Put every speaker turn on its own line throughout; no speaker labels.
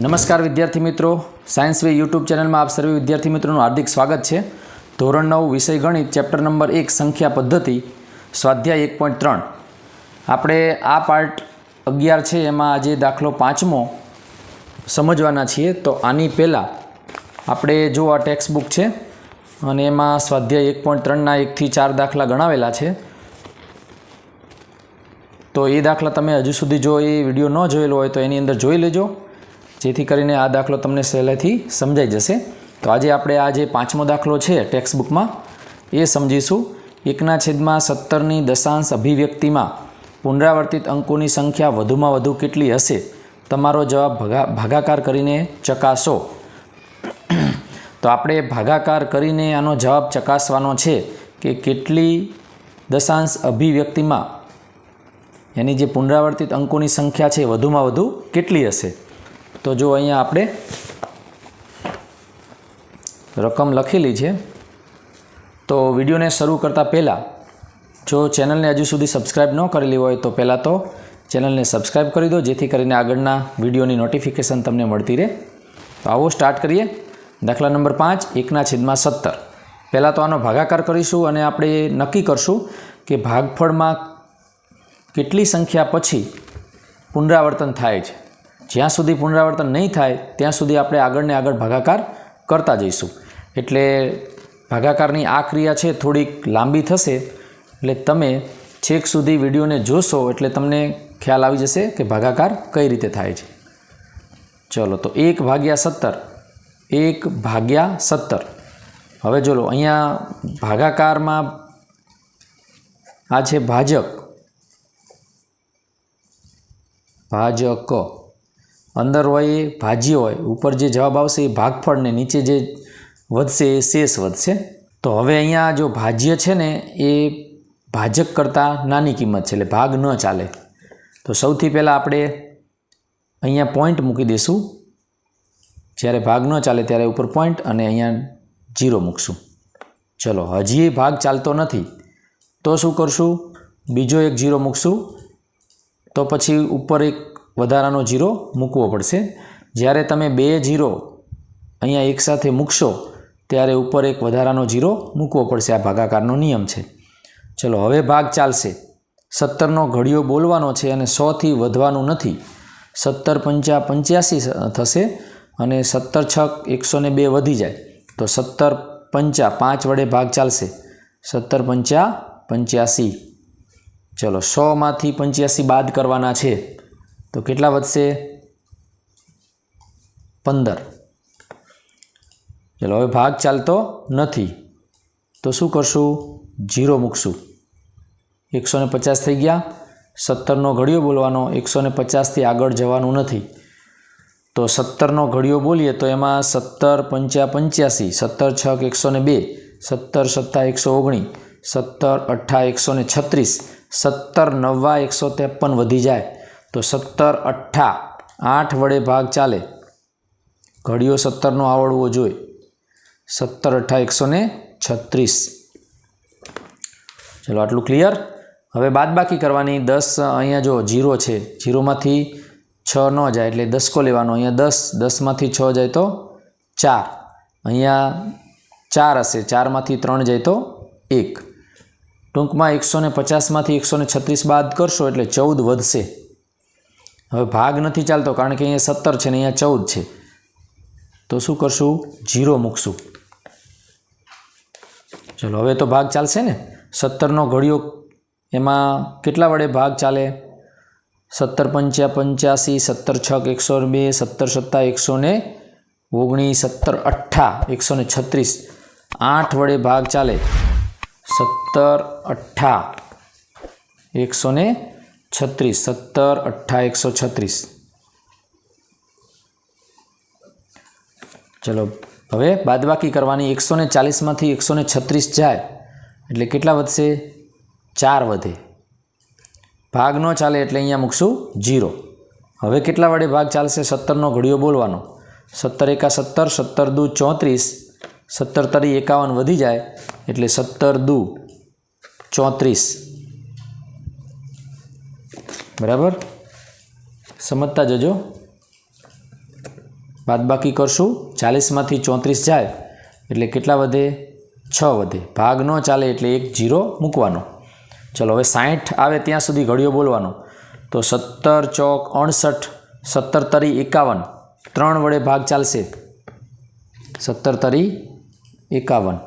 નમસ્કાર વિદ્યાર્થી મિત્રો, સાયન્સ વે યુટ્યુબ ચેનલમાં આપ સર્વે વિદ્યાર્થી મિત્રોનું હાર્દિક સ્વાગત છે। ધોરણ 9 વિષય ગણિત ચેપ્ટર નંબર 1 સંખ્યા પદ્ધતિ સ્વાધ્યાય 1.3 આપણે આ પાર્ટ 11 છે એમાં આજે દાખલો 5મો સમજવાના છીએ। તો આની પહેલાં આપણે જો આ ટેક્સ્ટ બુક છે અને એમાં સ્વાધ્યાય 1.3ના 1 થી 4 દાખલા ગણાવેલા છે। તો એ દાખલા તમે હજુ સુધી જો એ વિડીયો ન જોયેલો હોય તો એની અંદર જોઈ લેજો, જેથી કરીને આ દાખલો તમને સહેલાઈથી સમજાઈ જશે। તો આજે આપણે આ જે 5મો દાખલો છે ટેક્સ્ટ બુકમાં એ સમજીશું। 1/17ની દશાંશ અભિવ્યક્તિમાં પુનરાવર્તિત અંકોની સંખ્યા વધુમાં વધુ કેટલી હશે? તમારો જવાબ ભાગાકાર કરીને ચકાસો। તો આપણે ભાગાકાર કરીને આનો જવાબ ચકાસવાનો છે કે કેટલી દશાંશ અભિવ્યક્તિમાં એની જે પુનરાવર્તિત અંકોની સંખ્યા છે વધુમાં વધુ કેટલી હશે। તો જો અહીંયા આપણે રકમ લખેલી છે। તો વિડીયોને શરૂ કરતાં પહેલાં જો ચેનલને હજુ સુધી સબસ્ક્રાઈબ ન કરેલી હોય તો પહેલાં તો ચેનલને સબસ્ક્રાઈબ કરી દો, જેથી કરીને આગળના વિડીયોની નોટિફિકેશન તમને મળતી રહે। તો આવો સ્ટાર્ટ કરીએ। દાખલા નંબર 5 1/17। પહેલાં તો આનો ભાગાકાર કરીશું અને આપણે નક્કી કરશું કે ભાગફળમાં કેટલી સંખ્યા પછી પુનરાવર્તન થાય છે। જ્યાં સુધી પુનરાવર્તન નહીં થાય ત્યાં સુધી આપણે આગળને આગળ ભાગાકાર કરતા જઈશું। એટલે ભાગાકારની આ ક્રિયા છે થોડીક લાંબી થશે, એટલે તમે છેક સુધી વિડીયોને જોશો એટલે તમને ખ્યાલ આવી જશે કે ભાગાકાર કઈ રીતે થાય છે। ચલો, તો 1/17 1/17। હવે જો લો, અહીંયા ભાગાકારમાં આ છે ભાજક, ભાજક અંદર હોય એ ભાજ્ય હોય, ઉપર જે જવાબ આવશે એ ભાગફળ ને નીચે જે વધશે એ શેષ વધશે। તો હવે અહીંયા જો ભાજ્ય છે ને એ ભાજક કરતાં નાની કિંમત છે, એટલે ભાગ ન ચાલે। તો સૌથી પહેલાં આપણે અહીંયા પોઈન્ટ મૂકી દઈશું। જ્યારે ભાગ ન ચાલે ત્યારે ઉપર પોઈન્ટ અને અહીંયા 0 મૂકશું। ચલો, હજી ભાગ ચાલતો નથી તો શું કરશું? બીજો એક 0 મૂકશું, તો પછી ઉપર એક વધારાનો 0 મૂકવો પડશે। જ્યારે તમે 2 0 અહીંયા એકસાથે મૂકશો ત્યારે ઉપર એક વધારાનો 0 મૂકવો પડશે। આ ભાગાકારનો નિયમ છે। ચલો, હવે ભાગ ચાલશે। 17નો ઘડિયો બોલવાનો છે અને 100થી વધવાનું નથી। 17 × 5 = 85 થશે અને 17 × 6 = 102 વધી જાય તો 17 × 5 5 વડે ભાગ ચાલશે। 17 × 5 = 85। ચલો, 100માંથી 85 બાદ કરવાના છે તો કેટલા વધશે? 15। ચલો, હવે ભાગ ચાલતો નથી તો શું કરશું? 0 મૂકશું। 150 થઈ ગયા। 17નો ઘડિયો બોલવાનો, 150થી આગળ જવાનું નથી। તો 17નો ઘડિયો બોલીએ તો એમાં 17 × 5 = 85, 17 × 6 = 102, 17 × 7 = 119, 17 × 8 = 136, 17 × 9 = 153 વધી જાય તો 17 × 8 વડે ભાગ ચાલે। ઘડિયો 17નો આવડવો જોઈએ। 17 × 8 = 136। ચલો, આટલું ક્લિયર। હવે બાદબાકી કરવાની। 10 અહીંયા જો 0 છે, 0માંથી 6 ન જાય એટલે 10 કો લેવાનો। અહીંયા 10, 10માંથી 6 જાય તો 4, અહીંયા 4 હશે, 4માંથી 3 જાય તો 1। ટૂંકમાં 150માંથી 136 બાદ કરશો એટલે 14 વધશે। હવે ભાગ નથી ચાલતો કારણ કે અહીંયા 17 છે ને અહીંયા 14 છે, તો શું કરશું? 0 મૂકશું। ચલો, હવે તો ભાગ ચાલશે ને। 17નો ઘડિયો એમાં કેટલા વડે ભાગ ચાલે? 17 × 5 = 85, 17 × 6 = 102, 17 × 7 = 119, 17 × 8 = 136, 8 વડે ભાગ ચાલે। 17 × 8 = 136, 17 × 8 = 136। ચલો, હવે બાદબાકી કરવાની। 140માંથી 136 જાય એટલે કેટલા વધશે? 4 વધે। ભાગ ન ચાલે એટલે અહીંયા મૂકશું 0। હવે કેટલા વડે ભાગ ચાલશે? 17નો ઘડિયો બોલવાનો। 17 × 1 = 17, 17 × 2 = 34, 17 × 3 = 51 વધી જાય એટલે 17 × 2 = 34। બરાબર, સમજતા જજો। બાદબાકી કરશું, 40માંથી 34 જાય એટલે કેટલા વધે? 6 વધે. ભાગ ન ચાલે એટલે એક 0 મૂકવાનો. ચલો હવે 60 આવે ત્યાં સુધી ઘડિયો બોલવાનો. તો 17 ચોક 68, 17 તરી 51, 3 વડે ભાગ ચાલશે. 17 તરી 51.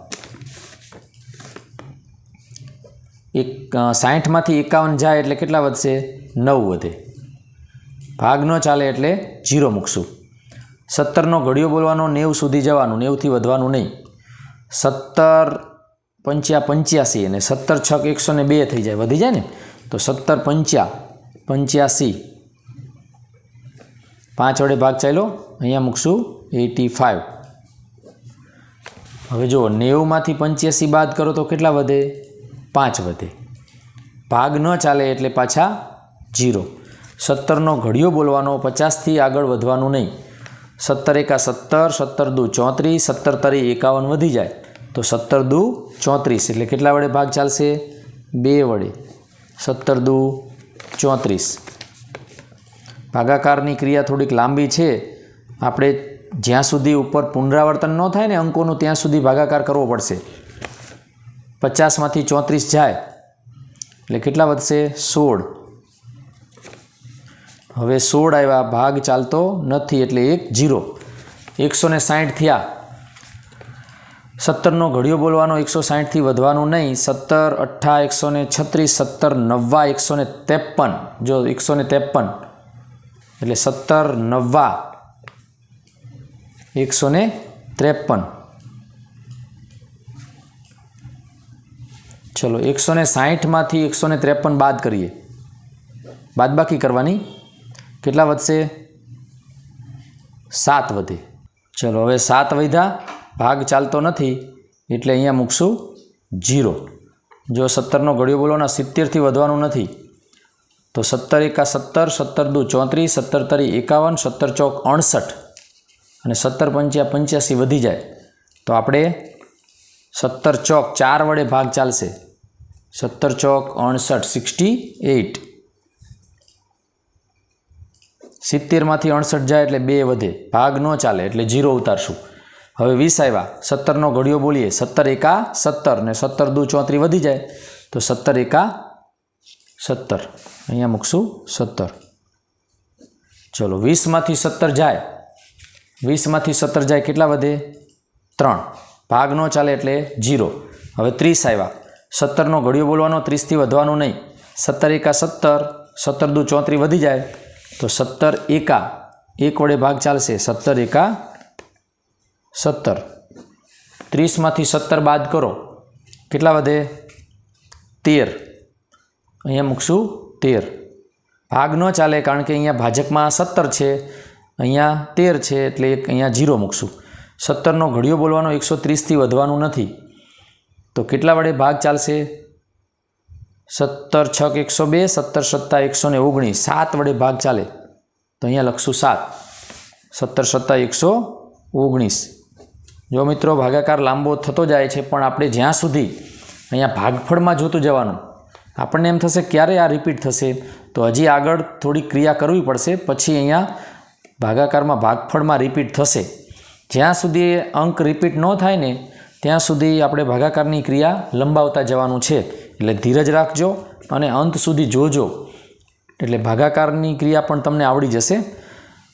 60માંથી 51 જાય એટલે કેટલા વધશે? 9 વધે. ભાગ ન ચાલે એટલે 0 મૂકશું. 17નો ઘડિયો બોલવાનો, 90 સુધી જવાનું, 90થી વધવાનું નહીં. 17 પંચ્યા 85 અને 17 છક 102 થઈ જાય, વધી જાય ને. તો 17 પંચ્યા 85, 5 વડે ભાગ ચાલ્યો, અહીંયા મૂકશું 85. હવે જુઓ 90માંથી 85 બાદ કરો તો કેટલા વધે? 5 વધે. ભાગ ન ચાલે એટલે પાછા 0. 17નો ઘડિયો બોલવાનો, 50થી આગળ વધવાનું નહીં. 17 એકા 17, 17 દુ 34, 17 તરી 51 વધી જાય તો 17 દુ 34 એટલે કેટલા વડે ભાગ ચાલશે? 2 વડે. 17 દુ 34. ભાગાકારની ક્રિયા થોડીક લાંબી છે. આપણે જ્યાં સુધી ઉપર પુનરાવર્તન ન થાય ને અંકોનું ત્યાં સુધી ભાગાકાર કરવો પડશે. 50માંથી 34 જાય એટલે કેટલા વધશે? 16. હવે 16 આવ્યા, ભાગ ચાલતો નથી એટલે 1 0. 160 થયા. 17નો ઘડિયો બોલવાનો, 160થી વધવાનું નહીં. 17 8 136, 17 9 153. જો 153 એટલે 17 9 153. ચલો 160માંથી 153 બાદ કરીએ, બાદબાકી કરવાની. કેટલા વધશે? 7 વધે. ચલો હવે 7 વધ્યા, ભાગ ચાલતો નથી એટલે અહીંયા મૂકશું 0. જો 17નો ઘડિયો બોલવાનો, 70થી વધવાનું નથી તો 17 એકા 17, 17 દુ 34, 17 તરી 51, 17 ચોક 68 અને 17 પંચ્યા 85 વધી જાય તો આપણે 17 ચોક 4 વડે ભાગ ચાલશે. 17 ચોક 68, 68. 70માંથી 68 જાય એટલે 2 વધે. ભાગ ન ચાલે એટલે 0 ઉતારશું. હવે 20 આવ્યા. 17નો ઘડિયો બોલીએ, 17 એકા 17 ને 17 દુ 34 વધી જાય તો 17 એકા 17, અહીંયા મૂકશું 17. ચલો 20માંથી 17 જાય, 20માંથી 17 જાય કેટલા વધે? 3. ભાગ ન ચાલે એટલે 0. હવે 30 આવ્યા. 17નો ઘડિયો બોલવાનો, 30થી વધવાનું નહીં. 17 એકા 17, 17 દુ 34 વધી જાય તો 17 એકા 1 વડે ભાગ ચાલશે. 17 એકા 17. 30માંથી 17 બાદ કરો કેટલા વધે? 13. અહીંયા મૂકશું 13. ભાગ ન ચાલે કારણ કે અહીંયા ભાજકમાં 17 છે, અહીંયા 13 છે એટલે અહીંયા 0 મૂકશું. 17નો ઘડિયો બોલવાનો, 130થી વધવાનું નથી તો કેટલા વડે ભાગ ચાલશે? 17 છક 102, 17 સત્તા 119, 7 વડે ભાગ ચાલે તો અહીંયા લખશું 7. 17 સત્તા 119. જો મિત્રો ભાગાકાર લાંબો થતો જાય છે પણ આપણે જ્યાં સુધી અહીંયા ભાગફળમાં જોતું જવાનું. આપણને એમ થશે ક્યારે આ રિપીટ થશે, તો હજી આગળ થોડી ક્રિયા કરવી પડશે, પછી અહીંયા ભાગાકારમાં ભાગફળમાં રિપીટ થશે. જ્યાં સુધી અંક રિપીટ ન થાય ને ત્યાં સુધી આપણે ભાગાકારની ક્રિયા લંબાવતા જવાનું છે. એટલે ધીરજ રાખજો અને અંત સુધી જોજો એટલે ભાગાકારની ક્રિયા પણ તમને આવડી જશે.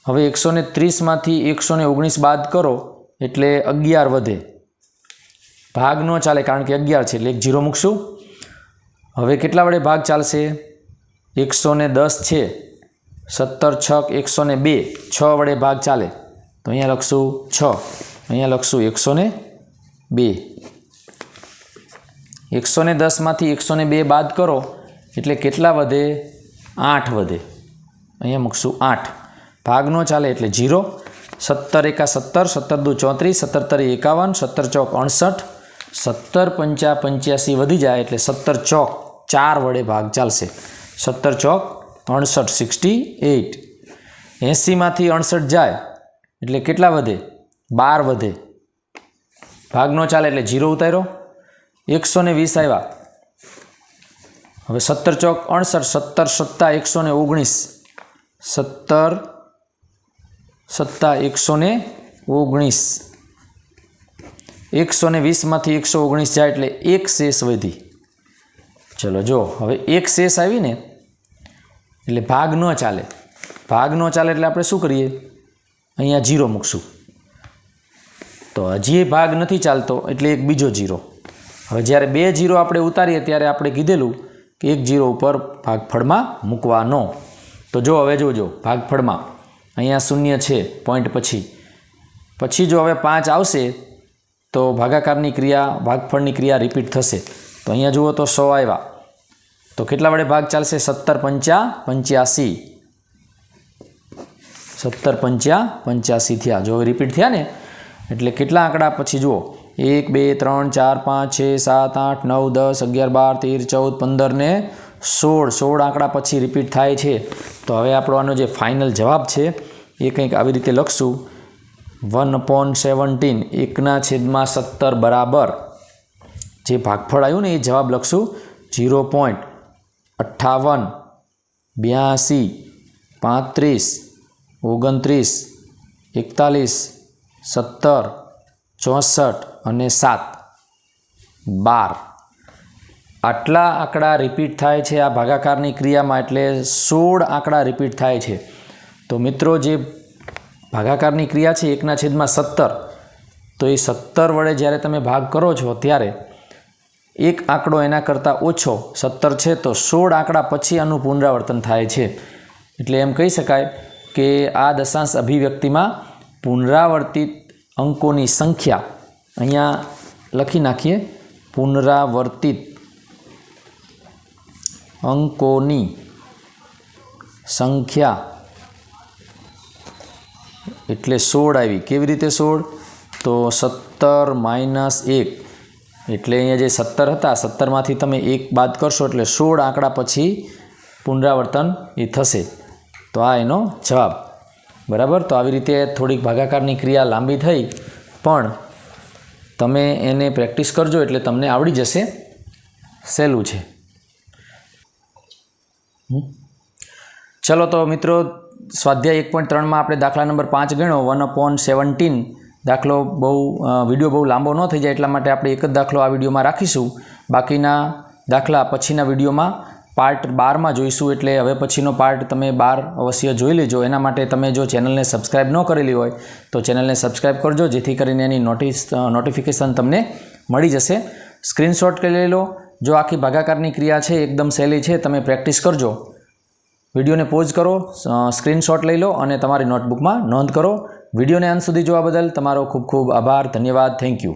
હવે 130માંથી 119 બાદ કરો એટલે 11 વધે. ભાગ ન ચાલે કારણ કે 11 છે એટલે 1 0 મૂકશું. હવે કેટલા વડે ભાગ ચાલશે? 110 છે. 17 છક 102, 6 વડે ભાગ ચાલે તો અહીંયા લખશું 6, અહીંયા લખશું 102. 110માંથી 102 બાદ કરો એટલે કેટલા વધે? 8 વધે. અહીંયા મૂકશું 8. ભાગ ન ચાલે એટલે 0. 17 એકા 17, 17 દુ 34, 17 તરી 51, 17 ચોક 68, 17 પંચા 85 વધી જાય એટલે 17 ચોક 4 વડે ભાગ ચાલશે. 17 ચોક 68, 68. 80માંથી 68 જાય એટલે કેટલા વધે? 12 વધે. ભાગ ન ચાલે એટલે 0 ઉતાર્યો. 120 આવ્યા. હવે 17 ચોક 68, 17 સત્તા 119, 17 સત્તા 119, 120માંથી 119 જાય એટલે એક શેષ વધી. ચલો જો હવે એક શેષ આવી ને એટલે ભાગ ન ચાલે. ભાગ ન ચાલે એટલે આપણે શું કરીએ, અહીંયા 0 મૂકશું. તો હજી ભાગ નથી ચાલતો એટલે એક બીજો 0. હવે જ્યારે 2 0 આપણે ઉતારીએ ત્યારે આપણે કીધેલું કે 1 0 ઉપર ભાગફળમાં મૂકવાનો. તો જો હવે જોજો ભાગફળમાં અહીંયા 0 છે પોઈન્ટ પછી જો હવે 5 આવશે તો ભાગાકારની ક્રિયા, ભાગફળની ક્રિયા રિપીટ થશે. તો અહીંયા જુઓ તો 100 આવ્યા તો કેટલા વડે ભાગ ચાલશે? 17 પંચા 85. 17 પંચા 85 થયા. જો રિપીટ થયા ને એટલે કેટલા આંકડા પછી જુઓ 1 2 3 4 5 6 7 8 9 10 11 12 13 14 15 ને 16 આંકડા પછી રિપીટ થાય છે. તો હવે આપણો આનો જે ફાઇનલ જવાબ છે એ કંઈક આવી રીતે લખશું 1/17 1/17 બરાબર જે ભાગફળ આવ્યું ને એ જવાબ લખશું 0.58 82 35 29 41 17 64 અને 7 12 આટલા આંકડા રિપીટ થાય છે આ ભાગાકારની ક્રિયામાં, એટલે 16 આંકડા રિપીટ થાય છે. તો મિત્રો જે ભાગાકારની ક્રિયા છે 1/17, તો એ 17 વડે જ્યારે તમે ભાગ કરો છો ત્યારે એક આંકડો એના કરતાં ઓછો 17 છે તો 16 આંકડા પછી આનું પુનરાવર્તન થાય છે. એટલે એમ કહી શકાય કે આ દશાંશ અભિવ્યક્તિમાં પુનરાવર્તિત અંકોની સંખ્યા, અહીંયા લખી નાખીએ, પુનરાવર્તિત અંકોની સંખ્યા એટલે 16 આવી. કેવી રીતે 16? તો 17 - 1 એટલે અહીંયા જે 17 હતા 17માંથી તમે 1 બાદ કરશો એટલે 16 આંકડા પછી પુનરાવર્તન એ થશે. તો આ એનો જવાબ. બરાબર. તો આવી રીતે થોડીક ભાગાકારની ક્રિયા લાંબી થઈ પણ તમે એને પ્રેક્ટિસ કરજો એટલે તમને આવડી જશે. સહેલું છે. ચલો તો મિત્રો સ્વાધ્યાય 1.3માં આપણે દાખલા નંબર 5 ગણ્યો 1/17. દાખલો વિડીયો બહુ લાંબો ન થઈ જાય એટલા માટે આપણે એક જ દાખલો આ વિડીયોમાં રાખીશું. બાકીના દાખલા પછીના વિડીયોમાં પાર્ટ 12માં જોઈશું. એટલે હવે પછીનો પાર્ટ તમે 12 અવશ્ય જોઈ લેજો. એના માટે તમે જો ચેનલને સબસ્ક્રાઈબ ન કરેલી હોય તો ચેનલને સબસ્ક્રાઈબ કરજો, જેથી કરીને એની નોટિફિકેશન તમને મળી જશે. સ્ક્રીનશોટ લઈ લો. જો આખી ભાગાકારની ક્રિયા છે એકદમ સહેલી છે, તમે પ્રેક્ટિસ કરજો. વિડીયોને પોઝ કરો, સ્ક્રીનશોટ લઈ લો અને તમારી નોટબુકમાં નોંધ કરો. વિડીયોને અંત સુધી જોવા બદલ તમારો ખૂબ ખૂબ આભાર. ધન્યવાદ. Thank you.